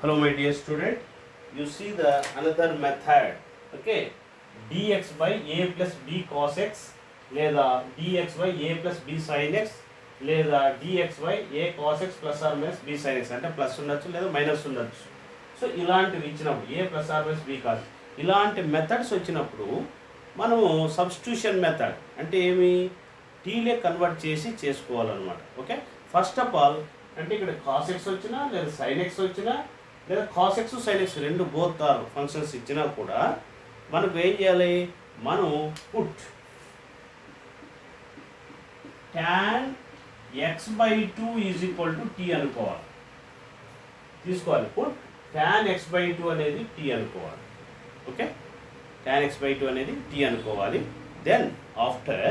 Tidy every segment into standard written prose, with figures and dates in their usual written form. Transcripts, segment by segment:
Hello my dear student, you see the another method, okay, dx by a plus b cos x లేదా dx by a plus b sin x లేదా dx by a cos x plus or minus b sin x అంటే plus ఉండొచ్చు లేదా minus ఉండొచ్చు. So ఇలాంటివి ఇచ్చినప్పుడు a plus or minus b cos ఇలాంటి methods వచ్చినప్పుడు మనము సబ్స్టిట్యూషన్ మెథడ్ అంటే ఏమి టీలే కన్వర్ట్ చేసి చేసుకోవాలన్నమాట. ఓకే, ఫస్ట్ ఆఫ్ ఆల్ అంటే ఇక్కడ cos x వచ్చినా లేదా sin x వచ్చినా లేదా cos x sin x రెండు బోత్ ఆర్ ఫంక్షన్స్ ఇచ్చినా కూడా మనకు ఏం చేయాలి, మనం put tan x/2 is equal to t అనుకోవాలి, తీసుకోవాలి. పుట్ tan x/2 అనేది t అనుకోవాలి. ఓకే, tan x/2 అనేది t అనుకోవాలి. దెన్ ఆఫ్టర్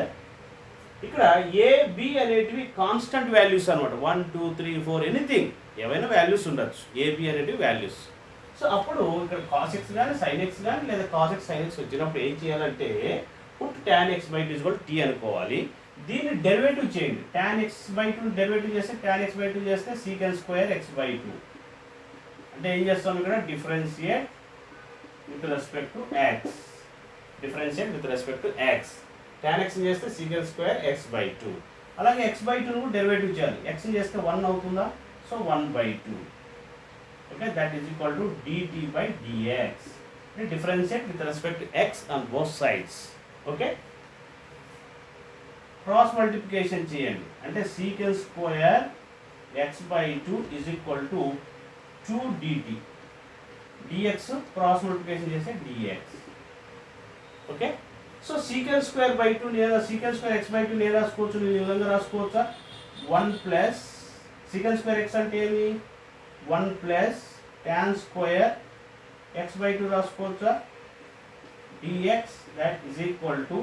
ఇక్కడ ఏ బి అనేటివి కాన్స్టెంట్ వాల్యూస్ అనమాట. 1 2 3 4 ఎనీథింగ్ ఏవైనా వాల్యూస్ ఉండొచ్చు, ఏబి అనేటివి వాల్యూస్. సో అప్పుడు ఇక్కడ cos x కానీ sin x కానీ లేదా cos x sin x వచ్చినప్పుడు ఏం చేయాలంటే put tan x/2 equal t అనుకోవాలి. దీన్ని డెరివేటివ్ చేయండి. tan x/2 డెరివేటివ్ చేస్తే tan x/2 చేస్తే sec² x/2 అంటే ఏం చేస్తాం, ఇక్కడ differentiate with respect to x, differentiate with respect to x. tan x చేస్తే sec² x/2. అలాగే x/2 ను డెరివేటివ్ చేయాలి. x చేస్తే 1 అవుతుందా, so 1/2. Okay, that is equal to dt by dx. Differentiate with respect to x on both sides. Okay, cross multiplication చేయండి. అంటే sec² x/2 is equal to 2 dt. dx cross multiplication చేస్తే dx. Okay, so sec²/2 లేదా sec² x/2 నేను రాసుకోవచ్చు, నేను ఈ విధంగా రాసుకోవచ్చా, 1 plus sec² x అంటే ఏమి 1 plus tan² x/2 రాసుకోవచ్చా, dx that is equal to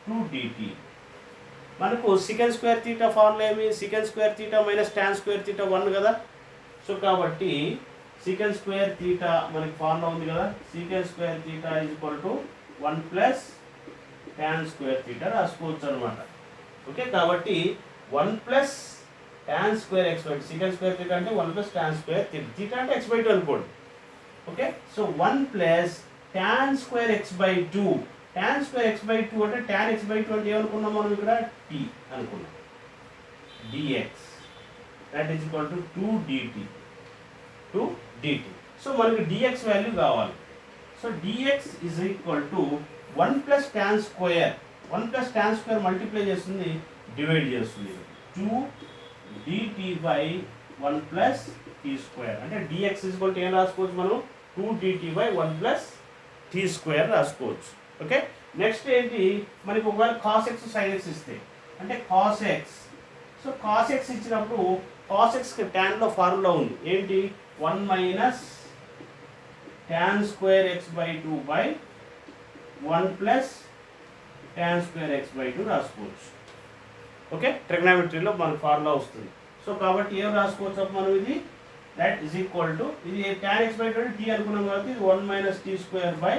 2 dt. మనకు sec² ఫార్ములా ఏమి, sec² మైనస్ tan² 1 కదా. సో కాబట్టి sec² మనకి ఫార్ములా ఉంది కదా, sec² is equal to 1 plus tan² రాసుకోవచ్చు అనమాట. ఓకే, కాబట్టి 1 ప్లస్ tan² x/2 sec² అంటే 1 ప్లస్ tan² అంటే x/2 అనుకోండి. Okay, so 1 plus tan² x/2 tan² x/2 అంటే tan x/2 అంటే ఏమనుకున్నాం మనం, ఇక్కడ t అనుకున్నాం. dx that is equal to 2 dt. So మనకి dx వాల్యూ కావాలి. So dx is equal to 1 plus tan² multiply చేస్తుంది, డివైడ్ చేస్తుంది, 2 dt బై 1 ప్లస్ t² అంటే dx ఈజ్ ఈక్వల్ టు ఏం రాసుకోవచ్చు మనం, 2 dt బై 1 ప్లస్ t² రాసుకోవచ్చు. ఓకే, నెక్స్ట్ ఏంటి, మనకి ఒకవేళ cos x sin x ఇస్తే అంటే cos x. So cos x ఇచ్చినప్పుడు cos x కి tan లో ఫార్ములా ఉంది ఏంటి, 1 minus tan² x/2 by 1 plus tan² x/2 రాసుకోవచ్చు. ఓకే, ట్రిగ్నామెట్రీలో మనకు ఫార్ములా వస్తుంది. సో కాబట్టి ఏం రాసుకోవచ్చు మనం, ఇది దట్ ఈజ్ ఈక్వల్ టు, ఇది tan x/2 t అనుకున్నాం కాబట్టి ఇది 1 minus t² by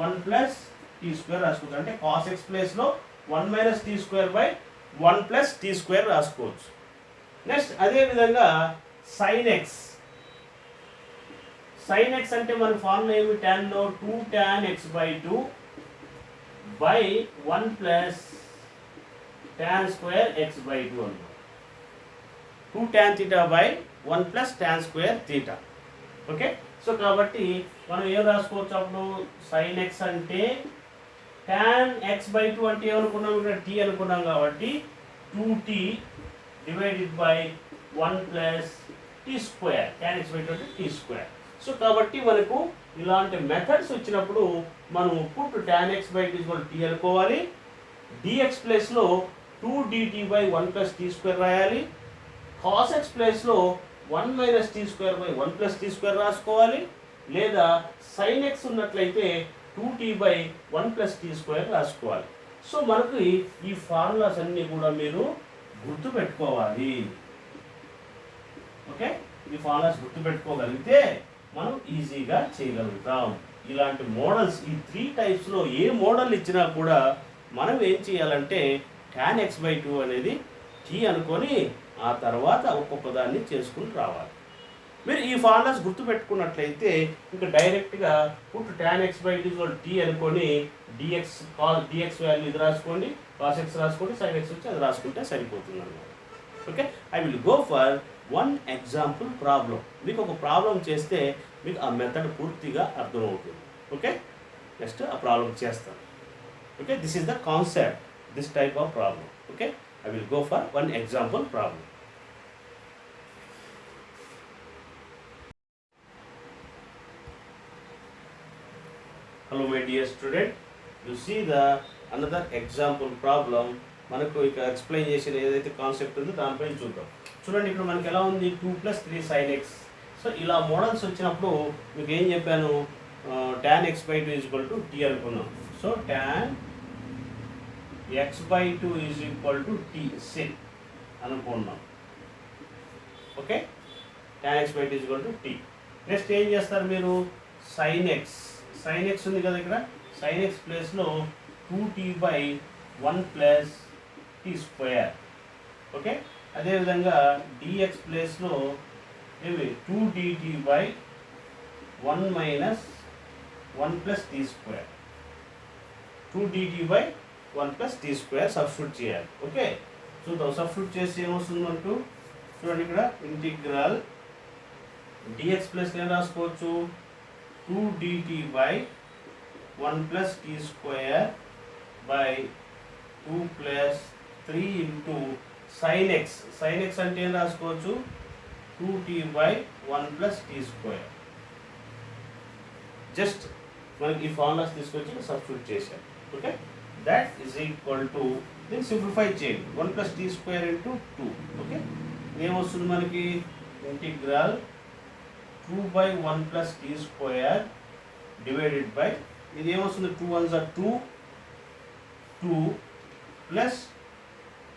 1 plus t² రాసుకోవచ్చు. అంటే cos x ప్లేస్లో 1 minus t² by 1 plus t² రాసుకోవచ్చు. నెక్స్ట్ అదేవిధంగా sin x అంటే మన ఫార్ములా ఏమి, tanలో 2 tan x/2 by 1 plus tan² x/2 అన్నమాట. 2 tan θ by 1 plus tan²θ. Okay, so కాబట్టి మనం ఏం రాసుకోవచ్చు అప్పుడు, sin x అంటే tan x/2 అంటే ఏమనుకున్నాం, ఇక్కడ t అనుకున్నాం కాబట్టి 2t divided by 1 plus t², tan x/2 అంటే t². సో కాబట్టి మనకు ఇలాంటి మెథడ్స్ వచ్చినప్పుడు మనం put tan x/2 equal t అనుకోవాలి, dx ప్లేస్లో 2 dt బై 1 ప్లస్ t² రాయాలి, cos x ప్లేస్లో 1 minus t² by 1 plus t² రాసుకోవాలి, లేదా sin x ఉన్నట్లయితే 2t బై 1 ప్లస్ t² రాసుకోవాలి. సో మనకు ఈ ఫార్ములాస్ అన్నీ కూడా మీరు గుర్తుపెట్టుకోవాలి. ఓకే, ఈ ఫార్ములాస్ గుర్తుపెట్టుకోగలిగితే మనం ఈజీగా చేయగలుగుతాం. ఇలాంటి మోడల్స్ ఈ 3 టైప్స్లో ఏ మోడల్ ఇచ్చినా కూడా మనం ఏం చేయాలంటే tan x/2 అనేది t అనుకొని ఆ తర్వాత ఒక్కొక్క దాన్ని చేసుకుని రావాలి. మీరు ఈ ఫార్ములాస్ గుర్తుపెట్టుకున్నట్లయితే ఇంకా డైరెక్ట్గా put tan x by t అనుకొని dx వాల్యూ ఇది రాసుకోండి, cos x రాసుకోండి, sin x వచ్చి అది రాసుకుంటే సరిపోతుంది అన్నమాట. Okay, I will go for one example problem. మీకు ఒక ప్రాబ్లం చేస్తే మీకు ఆ మెథడ్ పూర్తిగా అర్థమవుతుంది. ఓకే, నెక్స్ట్ ఆ ప్రాబ్లం చేస్తాను. Okay, this is the concept, this type of problem. Okay, I will go for one example problem. Hello my dear student, you see the another example problem. మనకు ఇక explain చేసిన ఏదైతే concept ఉందో దానిపైన చూద్దాం. చూడండి, ఇక్కడ మనకి ఎలా ఉంది 2 + 3 sin x. సో ఇలా మోడల్స్ వచ్చినప్పుడు మీకు ఏం చెప్పాను, tan x by 2 = t అనుకున్నాం. So tan x by 2 = t sin అనుకున్నాం. Okay, tan x by 2 = t. Next ఏం చేస్తారు మీరు, sin x ఉంది కదా ఇక్కడ, sin x ప్లేస్లో 2t/1 + t². ఓకే, అదేవిధంగా dx ప్లేస్లో ఏమి 2dt/1 - 1 + t². 2dt/1 + t² substitute చేయాలి. ఓకే, చూద్దాం. సబ్స్టిట్యూట్ చేసి ఏమొస్తుంది మనకు, చూడండి ఇక్కడ ఇంటిగ్రల్ dx ప్లస్ ఏం రాసుకోవచ్చు, 2dt/1 + t² / 2 + 3 into sin x. sin x అంటే ఏం రాసుకోవచ్చు, 2t/1 + t². జస్ట్ మనకి ఈ ఫార్ములాస్ తీసుకొచ్చి సబ్స్టిట్యూట్ చేశారు. Okay, that is equal to, దీన్ని సింప్లిఫై చేయండి, 1 + t² into 2. ఓకే, ఏమొస్తుంది మనకి, ఇంటిగ్రల్ 2/1 + t² డివైడెడ్ బై, ఇది ఏమొస్తుంది, 2 1s are 2, 2 +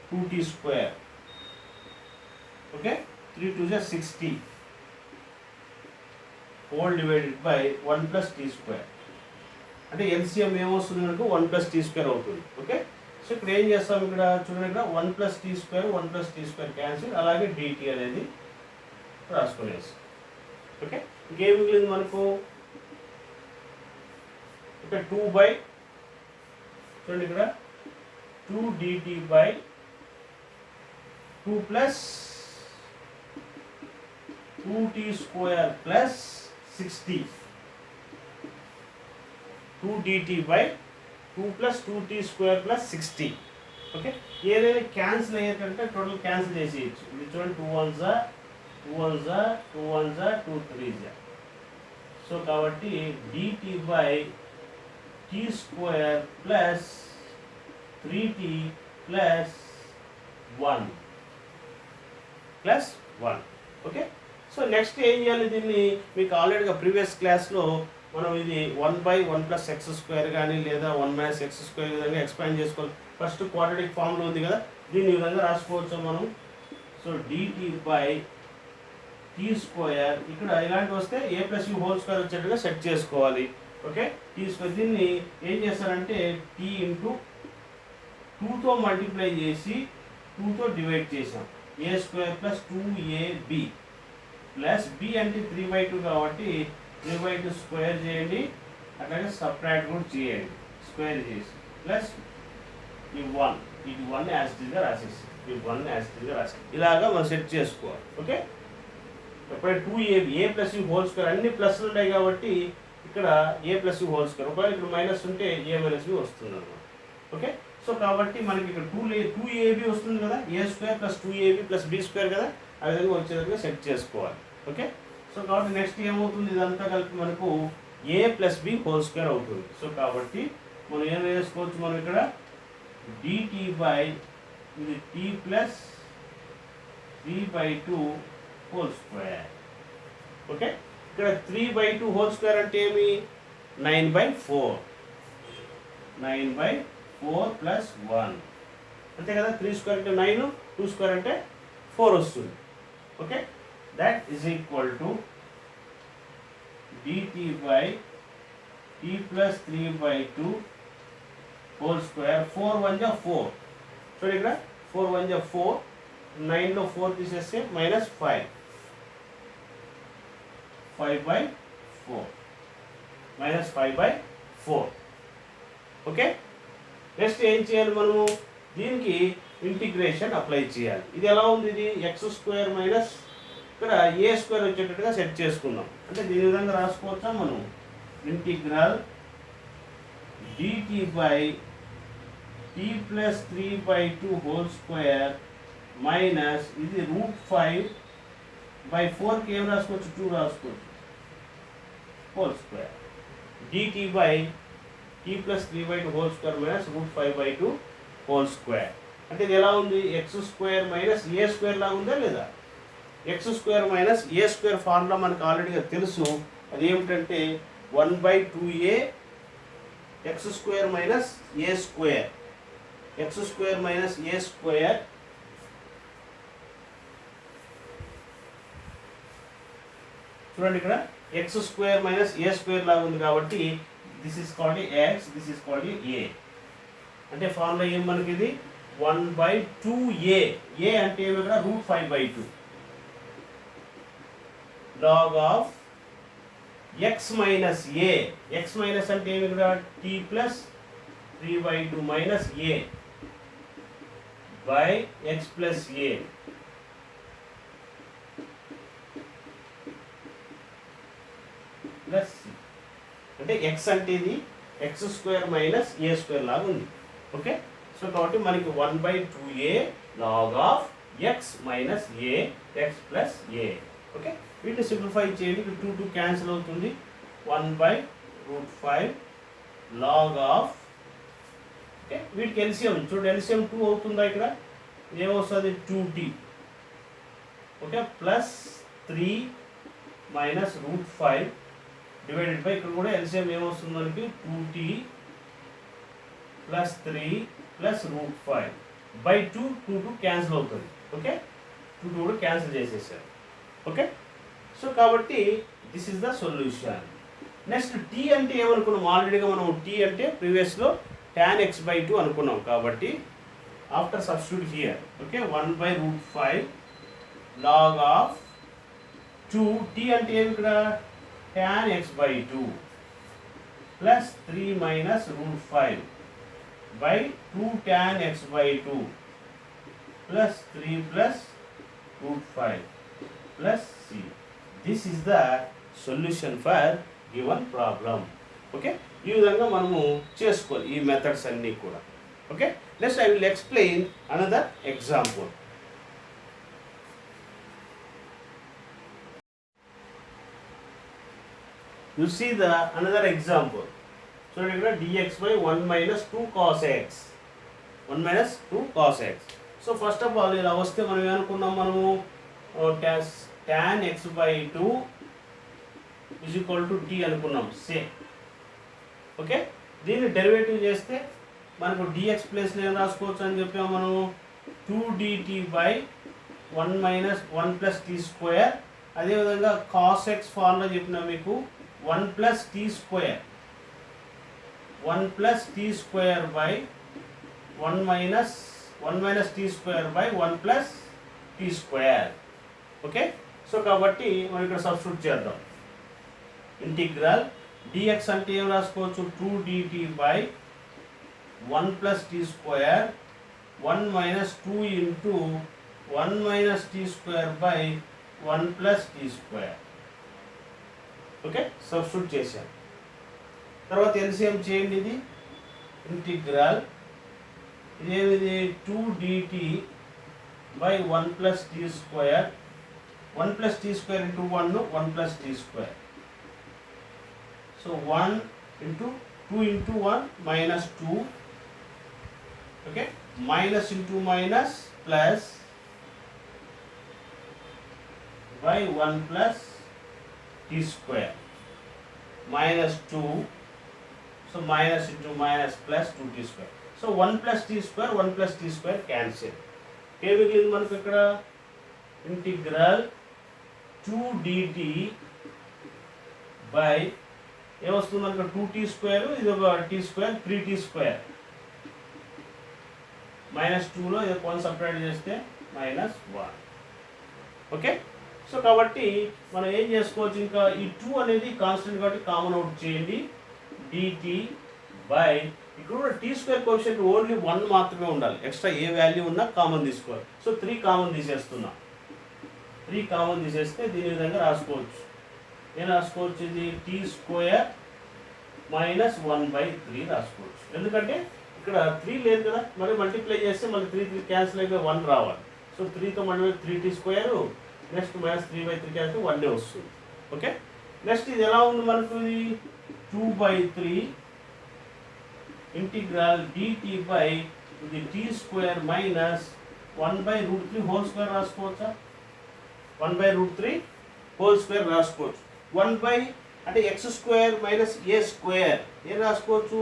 2t². Okay, 3 2s are 60 whole divided by 1 + t². అంటే ఎల్సిఎం ఏమొస్తుంది మనకు, 1 + t² అవుతుంది. ఓకే, సో ఇక్కడ ఏం చేస్తాం, ఇక్కడ చూడండి, ఇక్కడ 1 + t², 1 + t² క్యాన్సిల్, అలాగే dt అనేది రాసుకునేసి. ఓకే, ఇంకేం మిగిలింది మనకు, ఇక్కడ 2 చూడండి ఇక్కడ 2dt/2 + 2t² + 60. 2dt/2 + 2t² + 60. Okay, ఏదైనా క్యాన్సిల్ అయ్యేటంటే టోటల్ క్యాన్సిల్ చేసేయచ్చు. ఇది చూడండి, 2 1s are 2 1s are 2 1s are 2 3s are. So కాబట్టి dt/t² + 3t + 1 + 1. Okay, so next ఏం చేయాలి, దీన్ని మీకు ఆల్రెడీగా ప్రీవియస్ క్లాస్లో మనం ఇది 1/1 + x² కానీ లేదా 1 - x² విధంగా ఎక్స్పాండ్ చేసుకోవాలి. ఫస్ట్ క్వాడ్రాటిక్ ఫామ్లో ఉంది కదా, దీన్ని ఈ విధంగా రాసుకోవచ్చు మనం. సో dt/t² ఇక్కడ ఇలాంటివి వస్తే a + u² వచ్చేట్టుగా సెట్ చేసుకోవాలి. ఓకే, t², దీన్ని ఏం చేస్తారంటే t × 2తో మల్టిప్లై చేసి 2తో డివైడ్ చేసాం, a² + 2ab ప్లస్ b అంటే 3/2 కాబట్టి 3/2 స్క్వేర్ చేయండి, అట్లాగే సబ్ట్రాక్ట్ కూడా చేయండి, స్క్వేర్ చేసి ప్లస్ ఈ 1, ఇది 1 యాజ్ ఇట్ ఈస్గా రాసేసి, ఈ 1 యాజ్ ఇట్ ఈస్గా రాసేసి ఇలాగా మనం సెట్ చేసుకోవాలి. ఓకే, ఎప్పుడైతే 2ab a + u² అన్ని ప్లస్లు ఉన్నాయి కాబట్టి ఇక్కడ a + u², ఒకవేళ ఇక్కడ మైనస్ ఉంటే a - b వస్తుంది అన్నమాట. ఓకే, సో కాబట్టి మనకి ఇక్కడ 2ab వస్తుంది కదా, a² + 2ab + b² కదా, ఆ విధంగా వచ్చేటట్టుగా సెట్ చేసుకోవాలి. ఓకే, సో కాబట్టి నెక్స్ట్ ఏమవుతుంది, ఇదంతా కలిపి మనకు a + b² అవుతుంది. సో కాబట్టి మనం ఏం వేసుకోవచ్చు, మనం ఇక్కడ dt/, ఇది t + 3/2² ఓకే, ఇక్కడ 3/2² అంటే ఏమి, 9/4 + 1 అంతే కదా, 3² అంటే 9, 2² అంటే 4 వస్తుంది. Okay, that is equal to dt/t + 3/2² 4 1 = 4. చూడండి ఇక్కడ 4 1 = 4, 9లో 4 తీసేస్తే -5. 5/4 -5/4. ఓకే, నెక్స్ట్ ఏం చేయాలి మనము, దీనికి ఇంటిగ్రేషన్ అప్లై చేయాలి. ఇది ఎలా ఉంది, ఇది x² మైనస్ ఇక్కడ a² వచ్చేటట్టుగా సెట్ చేసుకుందాం. అంటే దీని విధంగా రాసుకోవచ్చా మనం, ఇంటిగ్రల్ dt/t+3/2² మైనస్ ఇది √5/4కి ఏం రాసుకోవచ్చు, 2 రాసుకోవచ్చు, ² dt/t+3/2² మైనస్ √5/2² అంటే ఇది ఎలా ఉంది, x² మైనస్ a² లాగా ఉందా లేదా. x² మైనస్ a² ఫార్ములా మనకు ఆల్రెడీగా తెలుసు. అది ఏమిటంటే 1/2a x² minus a², x² minus a², చూడండి ఇక్కడ x² మైనస్ a² లాగా ఉంది కాబట్టి this is called x, this is called a. అంటే ఫార్ములా ఏం మనకి ఇది 1/2a, a అంటే ఏమి ఇక్కడ √5/2 log of x minus a, x minus అంటే ఏమి ఇక్కడ t+3/2 minus a by x plus a plus c. అంటే x అంటే ఇది x² మైనస్ a² లాగా ఉంది. ఓకే, సో కాబట్టి మనకి 1/2a log of x minus a x plus a. Okay, వీటిని సింప్లిఫై చేయండి, 2 క్యాన్సిల్ అవుతుంది, 1/√5 log of, ఓకే వీటికి ఎల్సిఎం చూడండి, ఎల్సిఎం 2 అవుతుందా, ఇక్కడ ఏమొస్తుంది 2t, okay plus 3 minus √5 divided by, ఇక్కడ కూడా ఎల్సిఎం ఏమొస్తుంది మనకి 2t plus 3 plus √5 by 2 cancel అవుతుంది. ఓకే, 2 కూడా క్యాన్సిల్ చేసేసారు. ఓకే, సో కాబట్టి this is the solution. Next t అంటే ఏమనుకున్నాం, ఆల్రెడీగా మనం టీ అంటే ప్రీవియస్లో tan x/2 అనుకున్నాం కాబట్టి after substitute here, okay 1/√5 log of 2, t అంటే ఏమి ఇక్కడ tan x/2 plus 3 minus √5 by 2 tan x/2 plus 3 plus √5 plus c. This is the solution for given problem. Okay, ఈ విధంగా మనము చేసుకోవాలి ఈ మెథడ్స్ అన్నీ కూడా. Okay, next I will explain another example. You see the another example. So ఇక్కడ dx/1 minus 2 cos x, 1 minus 2 cos x. So first of all ఇలా వస్తే మనం ఏమనుకున్నాం, మనము tan x/2 is equal to t అనుకున్నాం సే. Okay, దీన్ని derivative చేస్తే మనకు dx ప్లేస్లో ఏం రాసుకోవచ్చు అని చెప్పాము మనము 2dt/1 minus 1 plus t². అదేవిధంగా cos x ఫార్ములా చెప్పినా మీకు 1 plus t² 1 plus t²/1 minus t²/1 plus t². Okay, so కాబట్టి మనం ఇక్కడ సబ్స్టిట్యూట్ చేద్దాం. ఇంటిగ్రల్ dx అంటే ఏం రాసుకోవచ్చు 2dt/1 plus t² 1 minus 2 into 1 minus t²/1 plus t². Okay, substitute చేశాను. తర్వాత ఎల్సిఎం చేయండి, ఇది integral ఇదేమిది 2dt/1 plus t², 1 plus t² into 1 1 plus t². So 1 into 2 into 1 minus 2. Okay, minus into minus plus by 1 plus t² minus 2. So minus into minus plus 2t². So 1 plus t² 1 plus t² cancel. ఏ మిగిలింది మనకు ఇక్కడ integral 2dt/ ఏమొస్తుంది మనకు 2t², ఇది ఒక t², 3t². -2లో ఇది 1 separate చేస్తే -1. ఓకే, సో కాబట్టి మనం ఏం చేసుకోవచ్చు, ఇంకా ఈ 2 అనేది కాన్స్టెంట్ కాబట్టి కామన్ అవుట్ చేయండి. డిటి బై ఇక్కడ కూడా టీ స్క్వేర్ కోఎఫిషియంట్ ఓన్లీ 1 మాత్రమే ఉండాలి, ఎక్స్ట్రా ఏ వాల్యూ ఉన్నా కామన్ తీసుకోవాలి. సో 3 కామన్ తీసేస్తున్నా. 3 కామన్ తీసేస్తే దీని విధంగా రాసుకోవచ్చు. ఏం రాసుకోవచ్చు, ఇది టీ స్క్వేర్ మైనస్ 1/3 రాసుకోవచ్చు. ఎందుకంటే ఇక్కడ 3 లేదు కదా, మరి మల్టిప్లై చేస్తే మళ్ళీ 3 క్యాన్సిల్ అయిపోయి 1 రావాలి. సో 3తో మళ్ళీ 3t square, next minus 3/3 cancel 1 వస్తుంది. ఓకే, నెక్స్ట్ ఇది ఎలా ఉంది మనకు, ఇది 2/3 ఇంటిగ్రల్ dt బై ఇది t square minus 1/√3 whole square రాసుకోవచ్చా? 1/√3 హోల్ స్క్వేర్ రాసుకోవచ్చు. 1 అంటే x square minus a square ఏం రాసుకోవచ్చు,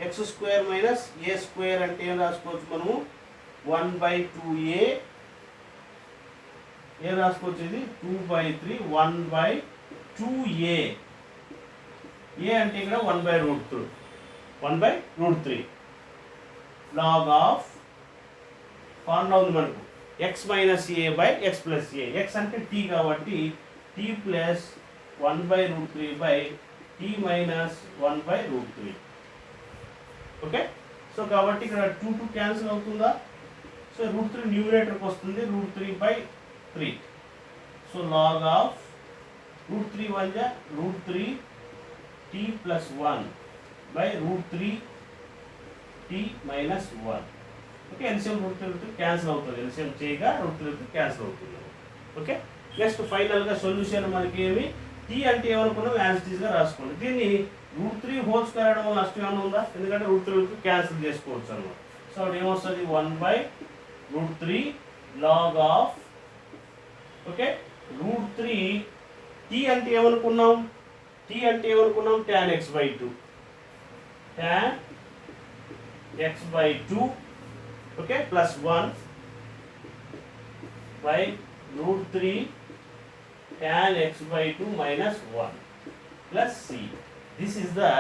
x square minus a square అంటే ఏం రాసుకోవచ్చు మనము, 1/2a ఏం రాసుకోవచ్చు, ఇది 2/3 1/2a. ఏ అంటే ఇక్కడ 1/√3 log ఆఫ్ ఫార్ములా ఉంది మనకు x minus a by x plus a. X అంటే టీ కాబట్టి t plus 1/√3 by t minus 1/√3. Okay, so కాబట్టి ఇక్కడ 2 క్యాన్సిల్ అవుతుందా? సో √3 న్యూమరేటర్కి వస్తుంది, √3/3. So log of √3 1 √3 t plus 1 by √3 t minus 1. Okay, LCM √3 cancel అవుతుంది, ఎల్సిఎం చేయగా √3 క్యాన్సిల్ అవుతుంది. ఓకే, నెక్స్ట్ ఫైనల్గా సొల్యూషన్ మనకి ఏమి, టీ అంటే ఏమనుకున్నాం యాజిటీస్గా రాసుకోండి. దీన్ని √3 హోల్ స్క్వేర్ అనడం వల్ల నష్టం ఏమైనా ఉందా? ఎందుకంటే √3 క్యాన్సిల్ చేసుకోవచ్చు అన్నమాట. సో అప్పుడు ఏమొస్తుంది, 1/√3 లాగ్ ఆఫ్, ఓకే, √3 టీ అంటే ఏమనుకున్నాం, టీ అంటే ఏమనుకున్నాం, tan x/2 tan x/2 okay plus 1 by √3 tan x/2 minus 1 plus c. This is the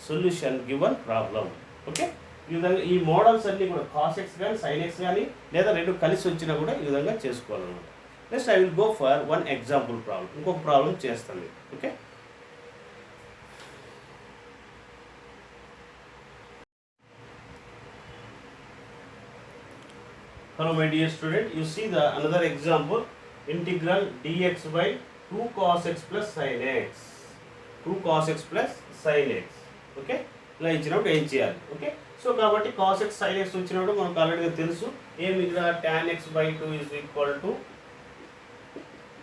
solution given problem. Okay, ఈ విధంగా ఈ మోడల్స్ అన్నీ కూడా cos x కానీ sin x కానీ లేదా రెండు కలిసి వచ్చినా కూడా ఈ విధంగా చేసుకోవాలన్నమాట. Next I will go for one example problem, ఇంకొక ప్రాబ్లం చేస్తాను. Okay, hello my dear student, you see the another example, integral dx by 2 cos x plus sin x, 2 cos x plus sin x. Okay, ఇలా ఇచ్చినప్పుడు ఏం చేయాలి? Okay, so కాబట్టి cos x sin x వచ్చినప్పుడు మనకు ఆల్రెడీగా తెలుసు, ఏమి ఇక్కడ tan x/2 is equal to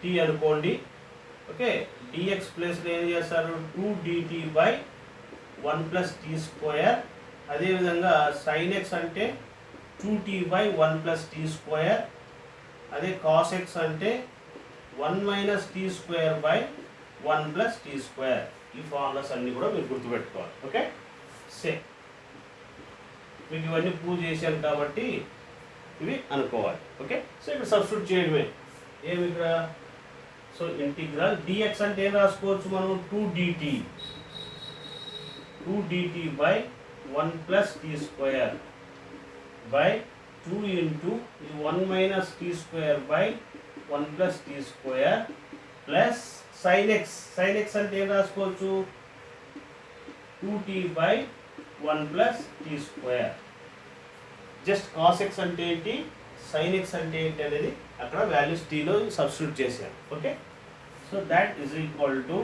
t అనుకోండి. ఓకే, dx ప్లస్ ఏం చేస్తారు, 2 dt by 1 plus t square. అదేవిధంగా sin x అంటే 2t by 1 plus t square. అదే cos x అంటే 1 minus t square by 1 plus t square. ఈ ఫార్ములాస్ అన్నీ కూడా మీరు గుర్తుపెట్టుకోవాలి. ఓకే, మీకు ఇవన్నీ ప్రూవ్ చేశాను కాబట్టి ఇవి అనుకోవాలి. ఓకే, సో ఇక్కడ సబ్స్టిట్యూట్ చేయడమే. ఏమి ఇక్కడ, సో ఇంటిగ్రల్ dx అంటే ఏం రాసుకోవచ్చు మనం, 2dt by 1 plus t square by 2 into 1 minus t square by 1 plus t square plus sin x. sin x అంటే ఏం రాసుకోవచ్చు, 2t by 1 plus t square. Just cos x అంటే ఏంటి, sin x అంటే ఏంటి అనేది అక్కడ వాల్యూస్ tలో సబ్స్టిట్యూట్ చేశాను. Okay, so that is equal to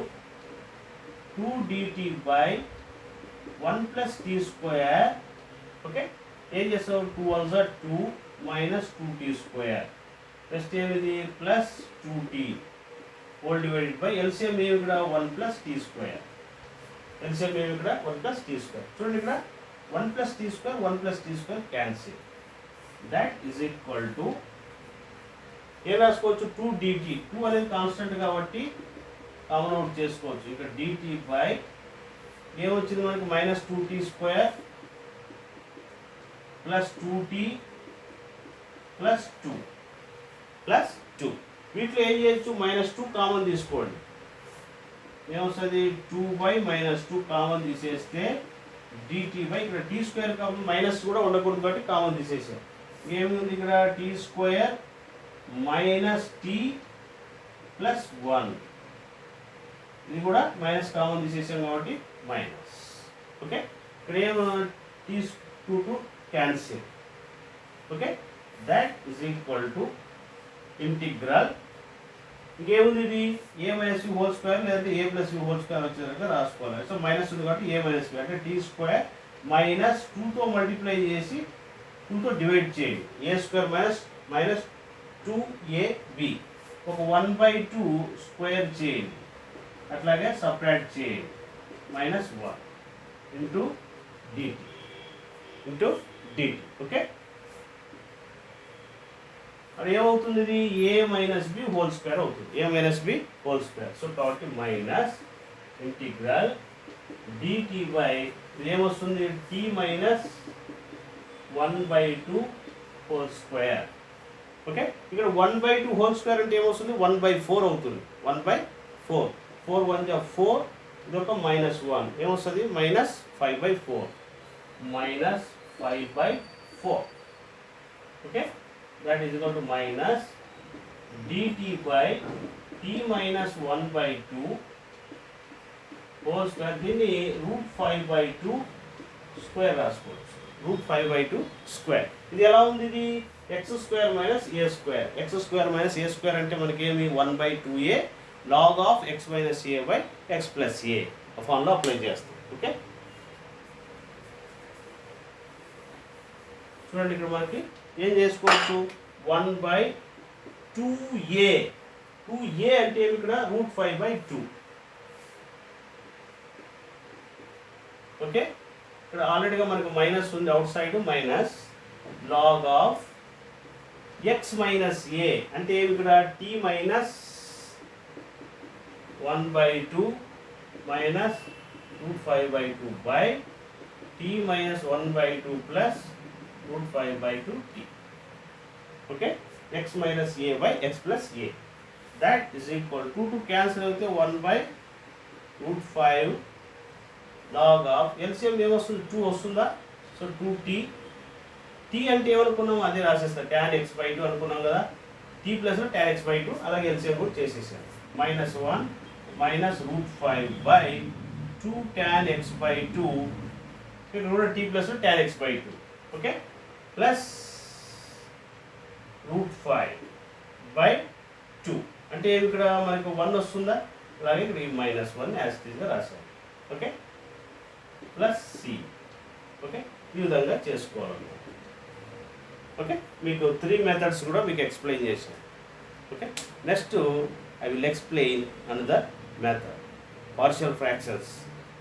2dt by 1 plus t square. Okay, ఏం చేస్తావు, 2 1 2 మైనస్ 2t స్క్వేర్ నెక్స్ట్ ఏమిది plus 2t whole divided by LCM ఏమి ఇక్కడ 1 ప్లస్ టీ స్క్వేర్. ఎల్సిఎం ఏమి ఇక్కడ 1 ప్లస్ టీ స్క్వేర్. చూడండి ఇక్కడ 1 plus t square 1 plus t square cancel. That is equal to ఏం రాసుకోవచ్చు, 2dt. 2 అనేది కాన్స్టెంట్ కాబట్టి కామన్ అవుట్ చేసుకోవచ్చు. ఇక్కడ dt బై ఏమొచ్చింది మనకి minus 2t square plus 2t plus 2 plus 2. వీటిలో ఏం చేయొచ్చు, -2 కామన్ తీసుకోండి. ఏమొస్తుంది, 2 బై -2 కామన్ తీసేస్తే dt బై ఇక్కడ t స్క్వేర్ కాబట్టి మైనస్ కూడా ఉండకూడదు కాబట్టి కామన్ తీసేసాం. ఏమి ఉంది ఇక్కడ, t square minus t plus 1 ఇది కూడా మైనస్ కామన్ తీసేసాం కాబట్టి మైనస్. ఓకే, ఇక్కడ ఏమన్నా T2 cancel. Okay, that is equal to integral ఇంకేముంది ఇది a minus b whole square లేదంటే a plus b whole square వచ్చేదాకా రాసుకోవాలి. సో మైనస్ ఉంది కాబట్టి a మైనస్ b అంటే t స్క్వేర్ మైనస్ 2తో మల్టిప్లై చేసి 2తో డివైడ్ చేయండి. a స్క్వేర్ మైనస్ 2ab ఒక 1/2 స్క్వేర్ చేయండి, అట్లాగే సపరేట్ చేయండి మైనస్ 1 ఇంటూ dt. ఓకే, అది ఏమవుతుంది, ఇది a minus b whole square అవుతుంది, a minus b whole square. So కాబట్టి మైనస్ ఇంటిగ్రల్ dt బై ఏమొస్తుంది t minus 1/2 whole square. Okay, ఇక్కడ 1/2 హోల్ స్క్వేర్ అంటే ఏమొస్తుంది 1/4 అవుతుంది. 1/4 4 1 4 ఇదొక మైనస్ 1 ఏమొస్తుంది minus 5/4 minus 5/4. Okay, that is equal to minus dt by t minus 1/2 whole square. దీన్ని √5/2 square రాసుకోవచ్చు. √5/2 స్క్వేర్. ఇది ఎలా ఉంది, ఇది x square minus a square. x square minus a square అంటే మనకి ఏమి 1/2a log of x minus a by x plus a formula apply చేస్తాం. ఓకే, చూడండి ఇక్కడ మనకి ఏం చేసుకోవచ్చు 1/2a. 2a అంటే ఏమి ఇక్కడ √5/2. ఓకే, ఇక్కడ ఆల్రెడీగా మనకు మైనస్ ఉంది outside minus log of x minus a అంటే ఏమి ఇక్కడ t minus 1/2 minus √5/2 by t minus 1/2 plus √5/2t. Okay, x minus a by x plus a that is equal to 2 cancel అయితే 1/√5 log of LCM ఏమొస్తుంది 2 వస్తుందా. So 2t. t అంటే ఏమనుకున్నాం అదే రాసేస్తా, tan x/2 అనుకున్నాం కదా, t ప్లస్ tan x/2 అలాగే LCM కూడా చేసేసాం. -1 మైనస్ √5 బై 2 tan x/2 ఇక్కడ కూడా t plus tan x/2. Okay, plus √5/2 అంటే ఇక్కడ మనకు 1 వస్తుందా, అలాగే ఇక్కడ ఈ -1 యాజ్ టీజ్గా రాశాను. Okay, plus c. ఓకే, ఈ విధంగా చేసుకోవాలన్నమాట. ఓకే, మీకు 3 మెథడ్స్ కూడా మీకు ఎక్స్ప్లెయిన్ చేశాను. Okay, next I will explain another method partial fractions.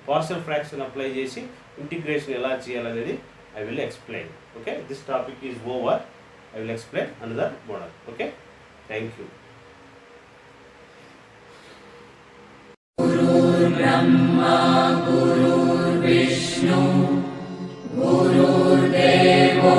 Partial fraction apply చేసి ఇంటిగ్రేషన్ ఎలా చేయాలనేది I will explain. Okay, this topic is over. I will explain another model. Okay, thank you. Guru Brahma, Guru Vishnu, Guru Devo